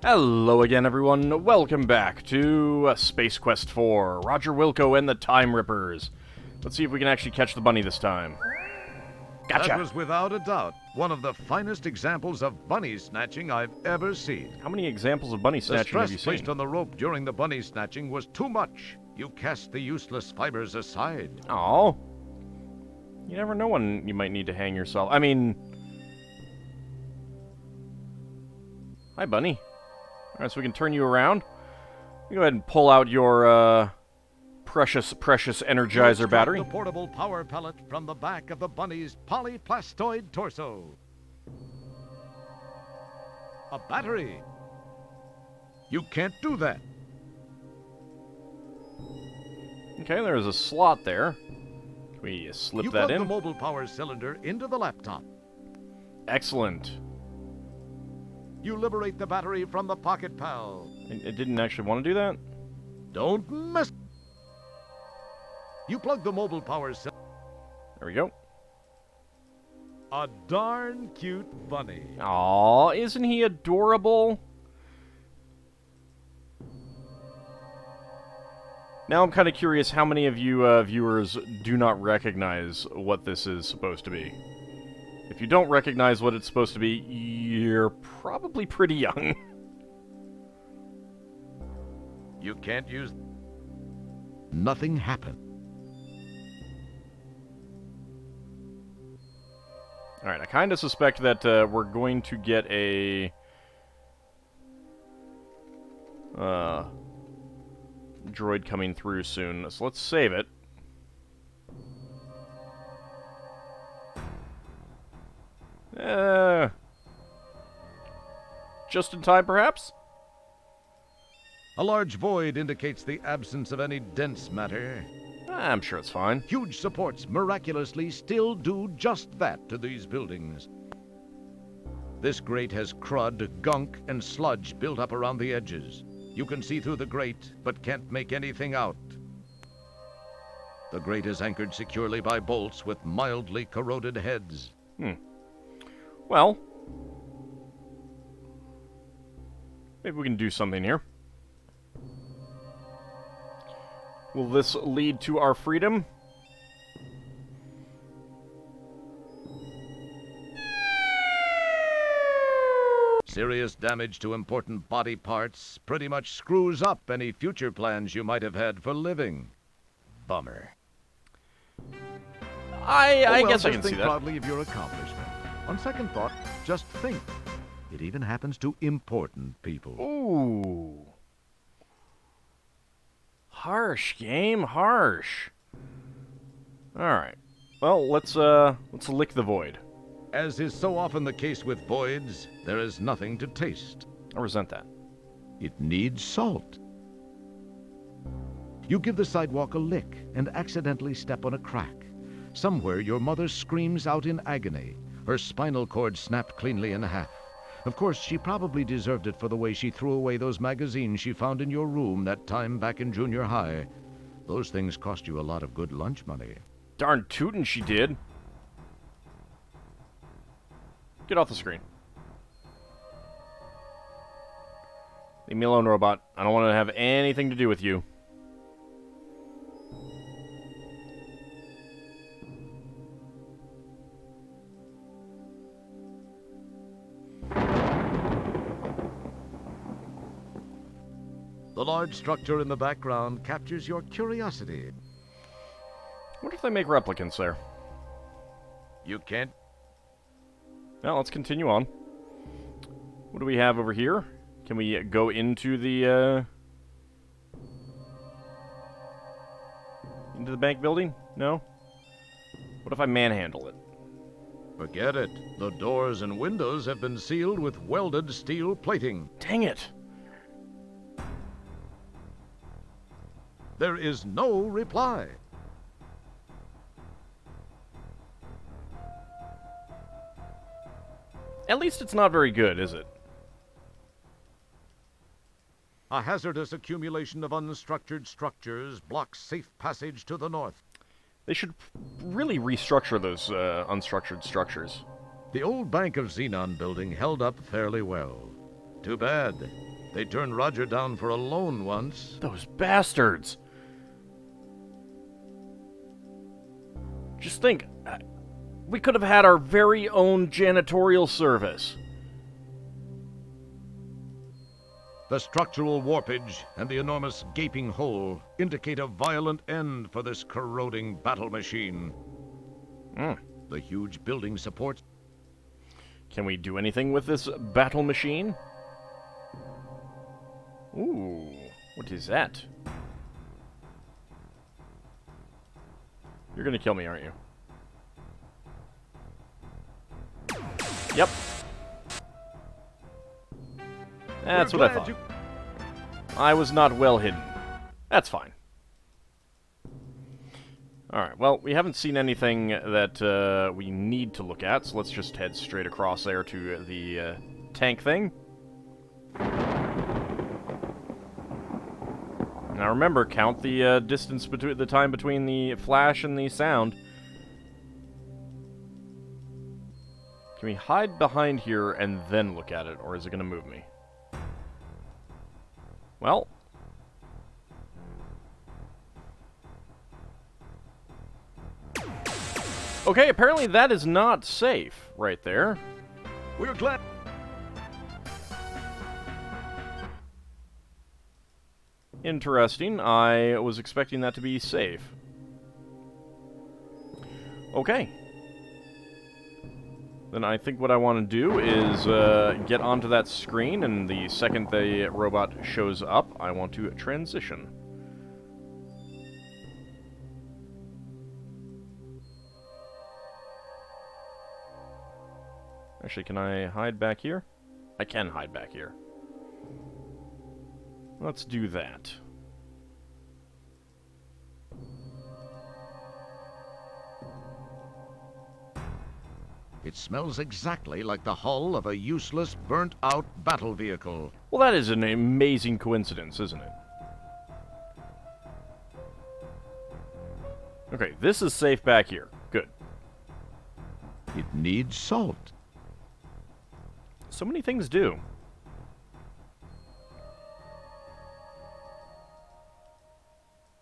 Hello again, everyone. Welcome back to Space Quest 4, Roger Wilco and the Time Rippers. Let's see if we can actually catch the bunny this time. Gotcha! That was without a doubt one of the finest examples of bunny snatching I've ever seen. How many examples of bunny The snatching have stress you placed seen? on the rope during the bunny snatching was too much. You cast the useless fibers aside. Aw. You never know when you might need to hang yourself. I mean... Hi, bunny. Alright, so we can turn you around. You go ahead and pull out your, precious Energizer battery. The portable power pellet from the back of the bunny's polyplastoid torso. A battery. You can't do that. Okay, there's a slot there. Can we slip You that plug in? the mobile power cylinder into the laptop. Excellent. You liberate the battery from the Pocket Pal. It didn't actually want to do that? Don't mess. You plug the mobile power cylinder. There we go. A darn cute bunny. Aw, isn't he adorable? Now I'm kind of curious how many of you viewers do not recognize what this is supposed to be. If you don't recognize what it's supposed to be, you're probably pretty young. You can't use... Nothing happened. Alright, I kind of suspect that we're going to get a... droid coming through soon, so let's save it. Just in time, perhaps? A large void indicates the absence of any dense matter. I'm sure it's fine. Huge supports miraculously still do just that to these buildings. This grate has crud, gunk, and sludge built up around the edges. You can see through the grate, but can't make anything out. The grate is anchored securely by bolts with mildly corroded heads. Well, maybe we can do something here. Will this lead to our freedom? Serious damage to important body parts pretty much screws up any future plans you might have had for living. Bummer. I Well, guess I just can see think that. proudly of your accomplishment. On second thought, just think. It even happens to important people. Ooh. Harsh, game. Harsh. Alright. Well, let's lick the void. As is so often the case with voids, there is nothing to taste. I resent that. It needs salt. You give the sidewalk a lick and accidentally step on a crack. Somewhere your mother screams out in agony. Her spinal cord snapped cleanly in half. Of course, she probably deserved it for the way she threw away those magazines she found in your room that time back in junior high. Those things cost you a lot of good lunch money. Darn tootin' she did. Get off the screen. Leave me alone, robot. I don't want to have anything to do with you. The large structure in the background captures your curiosity. What if they make replicants there? You can't... Well, let's continue on. What do we have over here? Can we go into the bank building? No? What if I manhandle it? Forget it. The doors and windows have been sealed with welded steel plating. Dang it! There is no reply. At least it's not very good, is it? A hazardous accumulation of unstructured structures blocks safe passage to the north. They should really restructure those unstructured structures. The old Bank of Xenon building held up fairly well. Too bad. They turned Roger down for a loan once. Those bastards! Just think, we could have had our very own janitorial service. The structural warpage and the enormous gaping hole indicate a violent end for this corroding battle machine. The huge building supports... Can we do anything with this battle machine? Ooh, what is that? You're gonna kill me, aren't you? Yep. That's what I thought. I was not well hidden. That's fine. Alright, well, we haven't seen anything that we need to look at, so let's just head straight across there to the tank thing. Now remember, count the distance between the time between the flash and the sound. Can we hide behind here and then look at it, or is it going to move me? Well. Okay, apparently that is not safe right there. We're glad... Interesting. I was expecting that to be safe. Okay. Then I think what I want to do is get onto that screen, and the second the robot shows up, I want to transition. Actually, can I hide back here? I can hide back here. Let's do that. It smells exactly like the hull of a useless, burnt-out battle vehicle. Well, that is an amazing coincidence, isn't it? Okay, this is safe back here. Good. It needs salt. So many things do.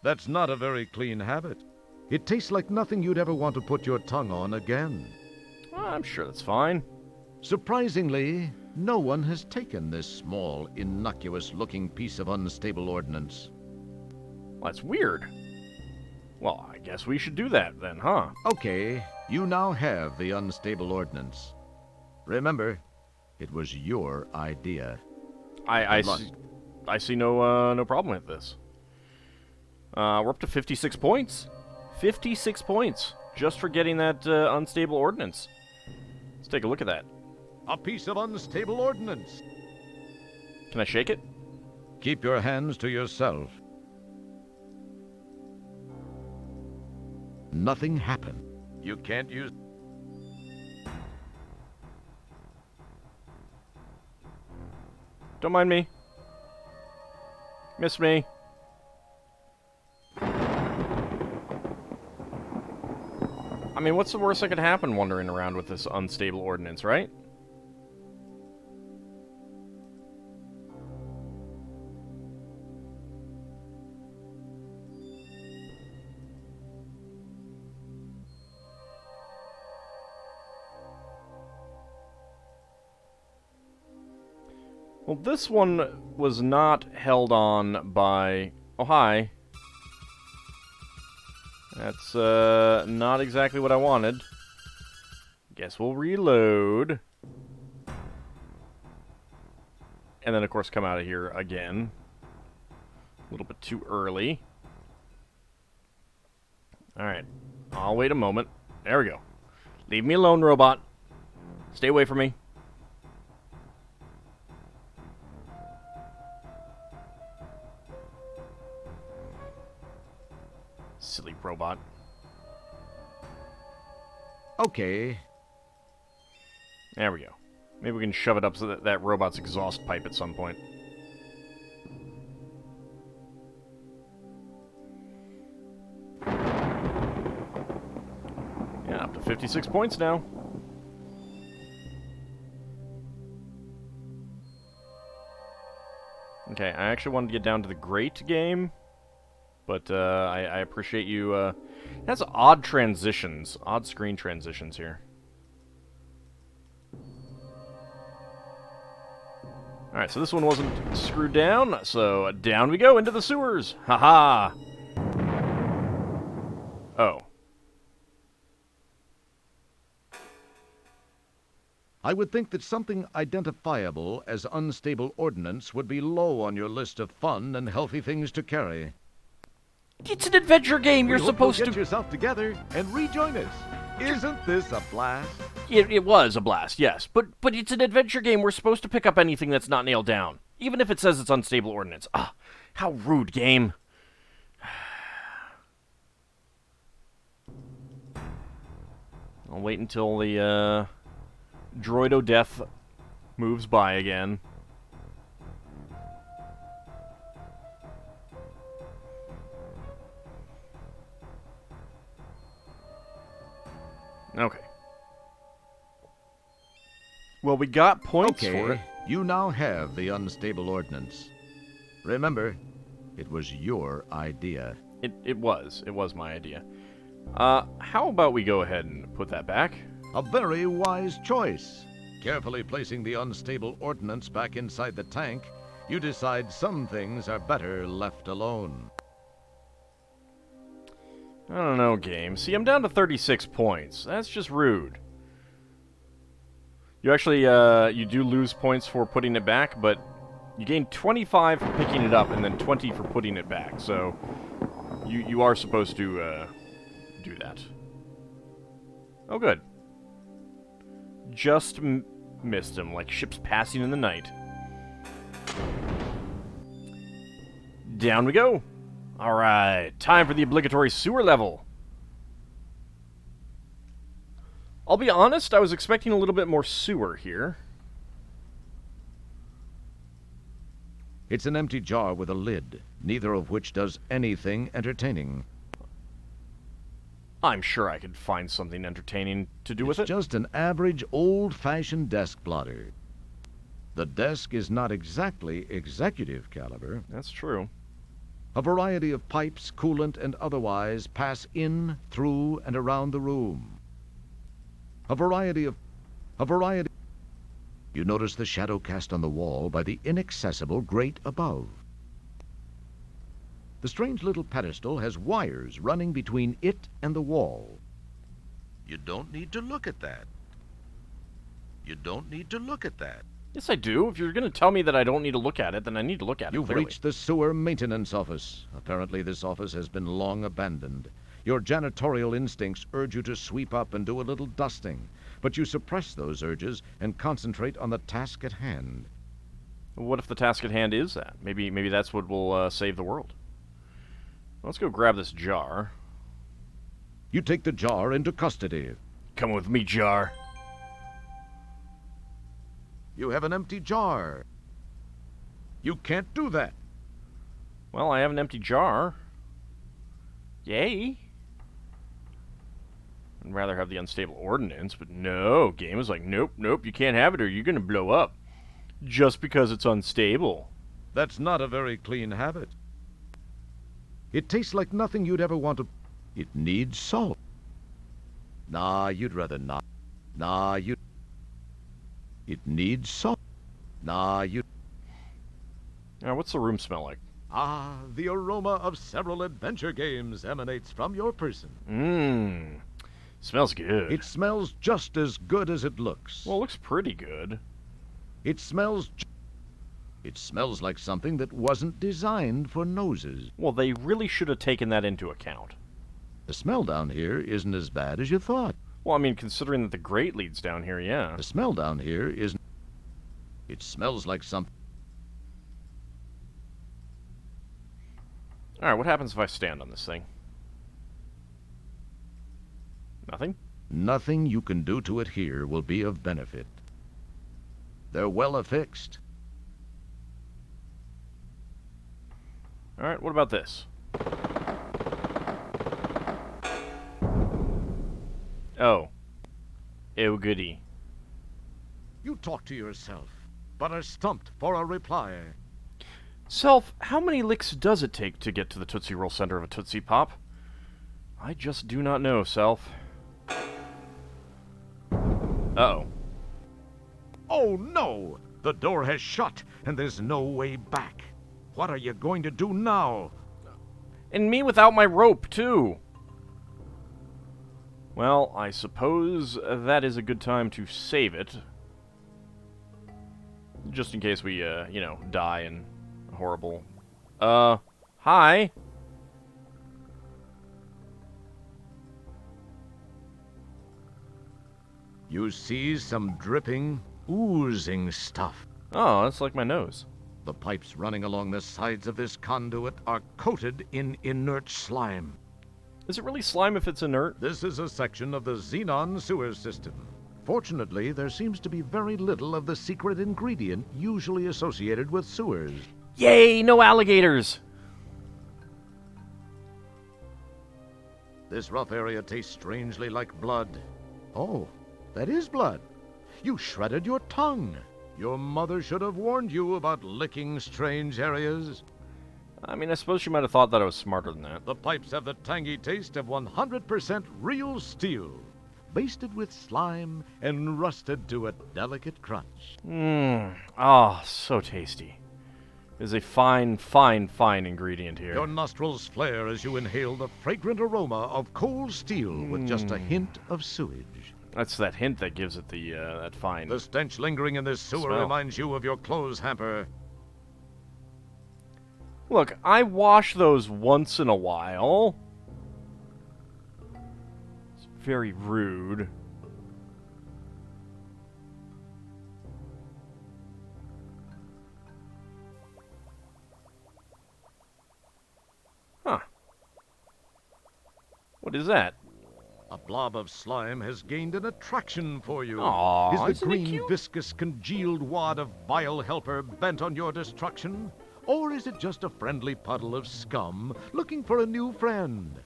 That's not a very clean habit. It tastes like nothing you'd ever want to put your tongue on again. I'm sure that's fine. Surprisingly, no one has taken this small, innocuous-looking piece of unstable ordnance. Well, that's weird. Well, I guess we should do that then, huh? Okay, you now have the unstable ordnance. Remember, it was your idea. I see no problem with this. We're up to 56 points. 56 points just for getting that unstable ordnance. Let's take a look at that. A piece of unstable ordnance. Can I shake it? Keep your hands to yourself. Nothing happened. You can't use... Don't mind me. Miss me. I mean, what's the worst that could happen wandering around with this unstable ordnance, right? Well, this one was not held on by... Oh, hi. That's, not exactly what I wanted. Guess we'll reload. And then, of course, come out of here again. A little bit too early. Alright. I'll wait a moment. There we go. Leave me alone, robot. Stay away from me. Silly robot. Okay. There we go. Maybe we can shove it up so that robot's exhaust pipe at some point. Yeah, up to 56 points now. Okay, I actually wanted to get down to the grate game, but I appreciate you. It has odd transitions, odd screen transitions here. Alright, so this one wasn't screwed down, so down we go into the sewers. Haha! Oh. I would think that something identifiable as unstable ordnance would be low on your list of fun and healthy things to carry. It's an adventure game. You're supposed to get yourself together and rejoin us. Isn't this a blast? It was a blast, yes, but it's an adventure game. We're supposed to pick up anything that's not nailed down, even if it says it's unstable ordnance. Ah, how rude, game. I'll wait until the Droido Death moves by again. Okay. Well, we got points for it. You now have the unstable ordnance. Remember, it was your idea. It was my idea. How about we go ahead and put that back? A very wise choice. Carefully placing the unstable ordnance back inside the tank, you decide some things are better left alone. I don't know, game. See, I'm down to 36 points. That's just rude. You actually, you do lose points for putting it back, but you gain 25 for picking it up and then 20 for putting it back. So, you are supposed to, do that. Oh, good. Just missed him, like ships passing in the night. Down we go. Alright, time for the obligatory sewer level. I'll be honest, I was expecting a little bit more sewer here. It's an empty jar with a lid, neither of which does anything entertaining. I'm sure I could find something entertaining to do with it. It's just an average, old-fashioned desk blotter. The desk is not exactly executive caliber. That's true. A variety of pipes, coolant, and otherwise pass in, through, and around the room. A variety... You notice the shadow cast on the wall by the inaccessible grate above. The strange little pedestal has wires running between it and the wall. You don't need to look at that. You don't need to look at that. Yes, I do. If you're going to tell me that I don't need to look at it, then I need to look at it. You've clearly reached the sewer maintenance office. Apparently this office has been long abandoned. Your janitorial instincts urge you to sweep up and do a little dusting, but you suppress those urges and concentrate on the task at hand. What if the task at hand is that? Maybe that's what will save the world. Let's go grab this jar. You take the jar into custody. Come with me, jar. You have an empty jar. You can't do that. Well, I have an empty jar. Yay. I'd rather have the unstable ordnance, but no. Game is like, nope, you can't have it or you're going to blow up. Just because it's unstable. That's not a very clean habit. It tastes like nothing you'd ever want to... It needs salt. Nah, you'd rather not. Nah, you... It needs salt. Nah, you... What's the room smell like? Ah, the aroma of several adventure games emanates from your person. Mmm. Smells good. It smells just as good as it looks. Well, it looks pretty good. It smells like something that wasn't designed for noses. Well, they really should have taken that into account. The smell down here isn't as bad as you thought. Well, I mean, considering that the grate leads down here, yeah. The smell down here isn't... It smells like something... Alright, what happens if I stand on this thing? Nothing? Nothing you can do to it here will be of benefit. They're well affixed. Alright, what about this? Oh. Ew, goody. You talk to yourself, but are stumped for a reply. Self, how many licks does it take to get to the Tootsie Roll center of a Tootsie Pop? I just do not know, Self. Uh-oh. Oh no! The door has shut, and there's no way back. What are you going to do now? And me without my rope, too! Well, I suppose that is a good time to save it. Just in case we, you know, die in horrible... hi? You see some dripping, oozing stuff. Oh, that's like my nose. The pipes running along the sides of this conduit are coated in inert slime. Is it really slime if it's inert? This is a section of the Xenon sewer system. Fortunately, there seems to be very little of the secret ingredient usually associated with sewers. Yay, no alligators! This rough area tastes strangely like blood. Oh, that is blood. You shredded your tongue. Your mother should have warned you about licking strange areas. I mean, I suppose she might have thought that I was smarter than that. The pipes have the tangy taste of 100% real steel, basted with slime and rusted to a delicate crunch. Ah, so tasty. There's a fine, fine, fine ingredient here. Your nostrils flare as you inhale the fragrant aroma of cold steel with just a hint of sewage. That's that hint that gives it the, that fine... The stench lingering in this sewer smell. reminds you of your clothes hamper. Look, I wash those once in a while. It's very rude. Huh. What is that? A blob of slime has gained an attraction for you. Aw, is isn't the it green, cute? viscous, congealed wad of vile helper bent on your destruction? Or is it just a friendly puddle of scum looking for a new friend?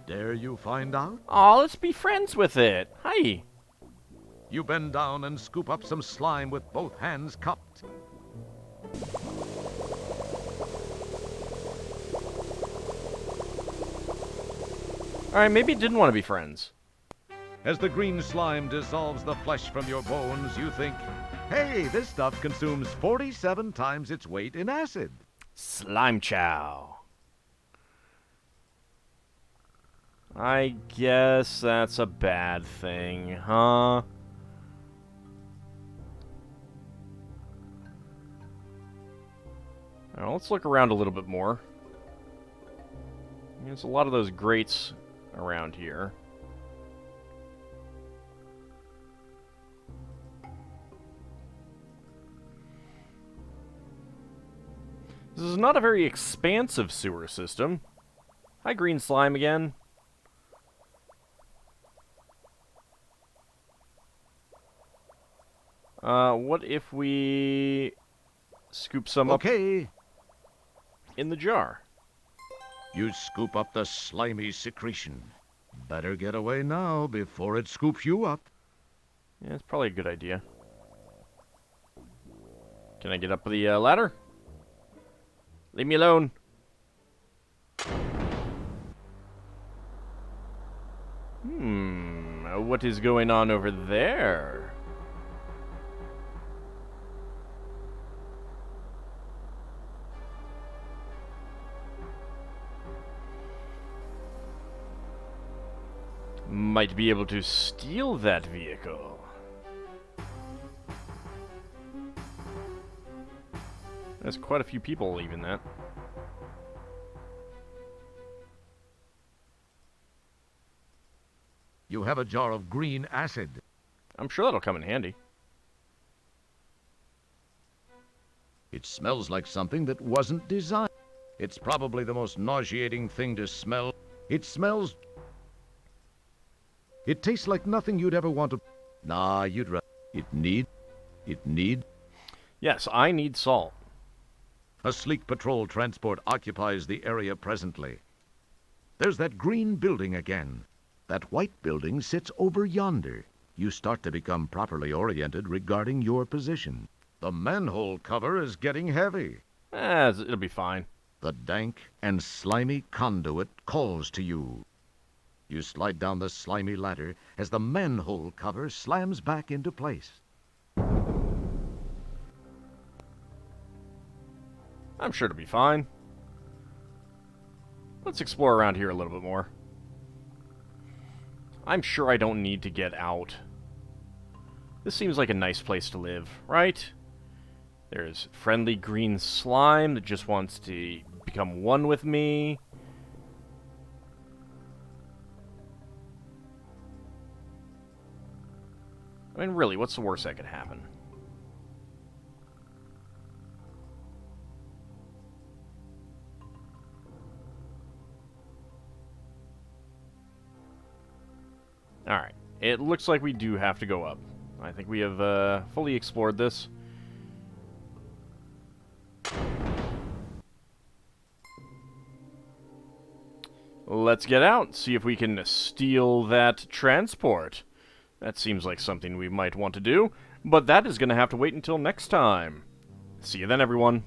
Dare you find out? Aw, let's be friends with it. Hi. You bend down and scoop up some slime with both hands cupped. Alright, maybe it didn't want to be friends. As the green slime dissolves the flesh from your bones, you think, hey, this stuff consumes 47 times its weight in acid. Slime chow. I guess that's a bad thing, huh? Now, let's look around a little bit more. There's a lot of those grates around here. This is not a very expansive sewer system. Hi, green slime again. What if we scoop some up Okay. in the jar? You scoop up the slimy secretion. Better get away now before it scoops you up. Yeah, it's probably a good idea. Can I get up the ladder? Leave me alone. What is going on over there? Might be able to steal that vehicle. There's quite a few people leaving that. You have a jar of green acid. I'm sure that'll come in handy. It smells like something that wasn't designed. It's probably the most nauseating thing to smell. It smells... It tastes like nothing you'd ever want to... Nah, you'd rather... It need... Yes, I need salt. A sleek patrol transport occupies the area presently. There's that green building again. That white building sits over yonder. You start to become properly oriented regarding your position. The manhole cover is getting heavy. It'll be fine. The dank and slimy conduit calls to you. You slide down the slimy ladder as the manhole cover slams back into place. I'm sure it'll be fine. Let's explore around here a little bit more. I'm sure I don't need to get out. This seems like a nice place to live, right? There's friendly green slime that just wants to become one with me. I mean, really, what's the worst that could happen? Alright, it looks like we do have to go up. I think we have fully explored this. Let's get out, see if we can steal that transport. That seems like something we might want to do, but that is going to have to wait until next time. See you then, everyone.